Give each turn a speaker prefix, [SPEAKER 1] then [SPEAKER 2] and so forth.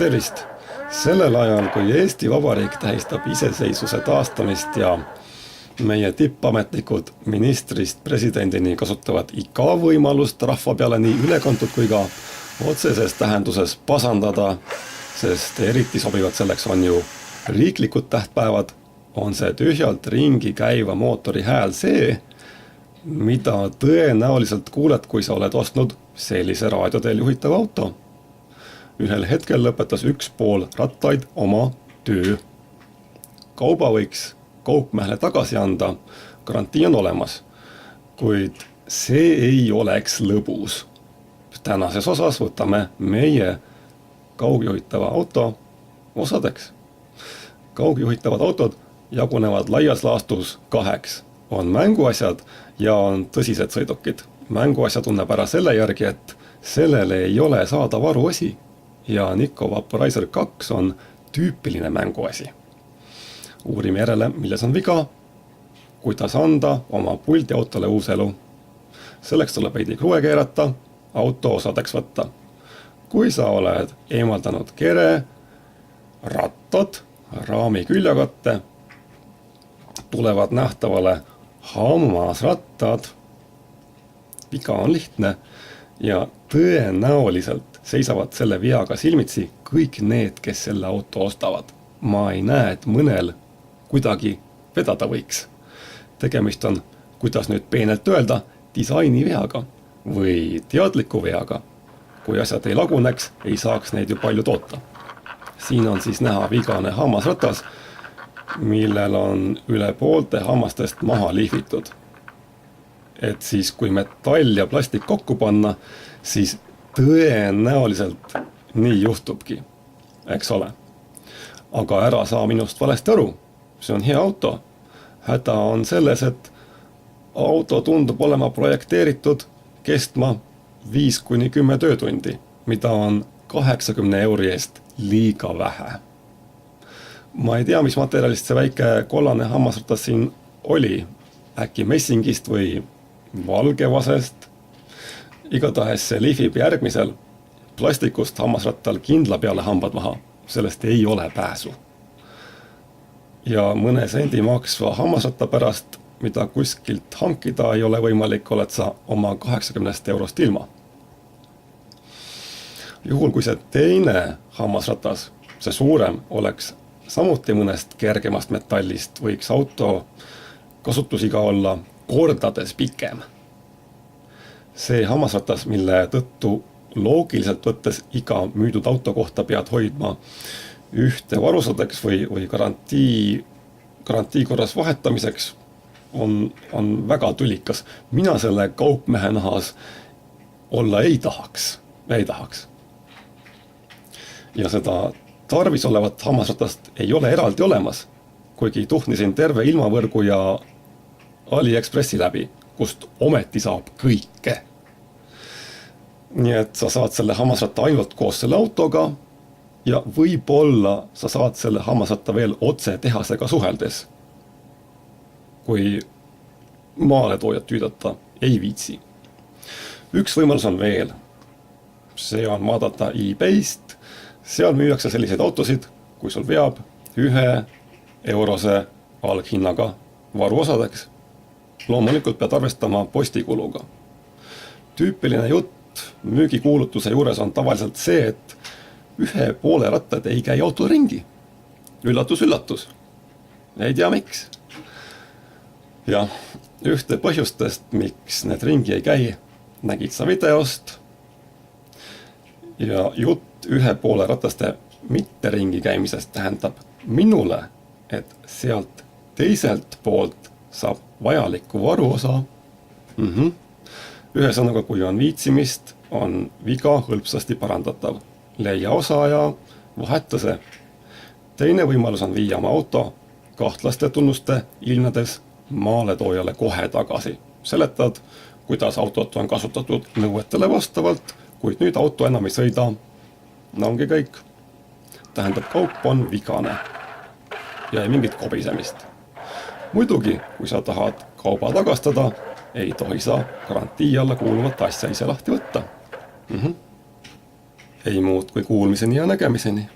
[SPEAKER 1] Tervist! Sellel ajal, kui Eesti Vabariik tähistab iseseisvuse taastamist ja meie tippametnikud ministrist presidendini kasutavad iga võimalust rahva peale nii ülekantud kui ka otseses tähenduses pasandada, sest eriti sobivad selleks on ju riiklikud tähtpäevad, on see tühjalt ringi käiva mootori hääl see, mida tõenäoliselt kuuled, kui sa oled ostnud sellise raadioteel juhitava auto. Ühel hetkel lõpetas üks pool rattaid oma töö. Kauba võiks kaupmähle tagasi anda, garantii on olemas, kuid see ei oleks lõbus. Tänases osas võtame meie kaugjuhitava auto osadeks. Kaugjuhitavad autod jagunevad laias laastus kaheks. On mänguasjad ja on tõsised sõidukid. Mänguasja tunneb ära selle järgi, et sellele ei ole saada varuosi ja Nikko Vaporizer 2 on tüüpiline mänguasi. Uurime järele, milles on viga, kuidas anda oma puldiautole uus elu. Selleks tuleb veidi kruve keerata, auto osadeks võtta. Kui sa oled eemaldanud kere, rattad, raami küljakatte, tulevad nähtavale hammasrattad. Viga on lihtne ja tõenäoliselt seisavad selle veaga silmitsi kõik need, kes selle auto ostavad. Ma ei näe, et mõnel kuidagi vedada võiks. Tegemist on, kuidas nüüd peenelt öelda, disaini veaga või teadliku veaga. Kui asjad ei laguneks, ei saaks neid ju palju toota. Siin on siis näha vigane hammasratas, millel on üle poolte hammastest maha lihvitud. Et siis kui metall ja plastik kokku panna, siis tõenäoliselt nii juhtubki, eks ole. Aga ära saa minust valesti aru, see on hea auto. Häda on selles, et auto tundub olema projekteeritud kestma 5-10 töötundi, mida on 80 € eest liiga vähe. Ma ei tea, mis materjalist see väike kollane hammasratas siin oli, äkki messingist või valgevasest. Igatahes see lihvib järgmisel plastikust hammasrattal kindla peale hambad maha, sellest ei ole pääsu. Ja mõne sendi maksva hammasratta pärast, mida kuskilt hankida ei ole võimalik, oled sa oma 80 € ilma. Juhul kui see teine hammasratas, see suurem, oleks samuti mõnest kergemast metallist, võiks auto kasutusiga olla kordades pikem. See hammasratas, mille tõttu loogiliselt võttes iga müüdud auto kohta pead hoidma ühte varusadeks või garantii korras vahetamiseks, on väga tülikas. Mina selle kaupmehe nahas olla ei tahaks. Ja seda tarvis olevat hammasratast ei ole eraldi olemas, kuigi tuhnisin terve ilmavõrgu ja AliExpressi läbi, kust ometi saab kõike. Nii et sa saad selle hammasratta ainult koos selle autoga ja võib-olla sa saad selle hammasratta veel otse tehasega suheldes, kui maaletoojad tüüdata ei viitsi. Üks võimalus on veel. See on vaadata eBayst. Seal müüakse selliseid autosid, kui sul veab 1 € alghinnaga varuosadeks. Loomulikult pead arvestama postikuluga. Tüüpiline jutt müügikuulutuse juures on tavaliselt see, et 1,5 rattad ei käi auto ringi. Üllatus, üllatus. Ei tea miks. Ja ühte põhjustest, miks need ringi ei käi, nägid sa videost. Ja jutt 1,5 rataste mitte ringi käimisest tähendab minule, et sealt teiselt poolt saab vajalikku varuosa. Ühesõnaga, kui on viitsimist, on viga hõlpsasti parandatav. Leia osa ja vaheta see. Teine võimalus on viia oma auto kahtlaste tunnuste ilmnedes maaletoojale kohe tagasi. Seletad, kuidas autot on kasutatud nõuetele vastavalt, kuid nüüd auto enam ei sõida. Ongi kõik. Tähendab, kaup on vigane. Ja ei mingit kobisemist. Muidugi, kui sa tahad kauba tagastada, ei tohi sa garantii alla kuuluvat asja ise lahti võtta. ei muut kui kuulmiseni ja nägemiseni.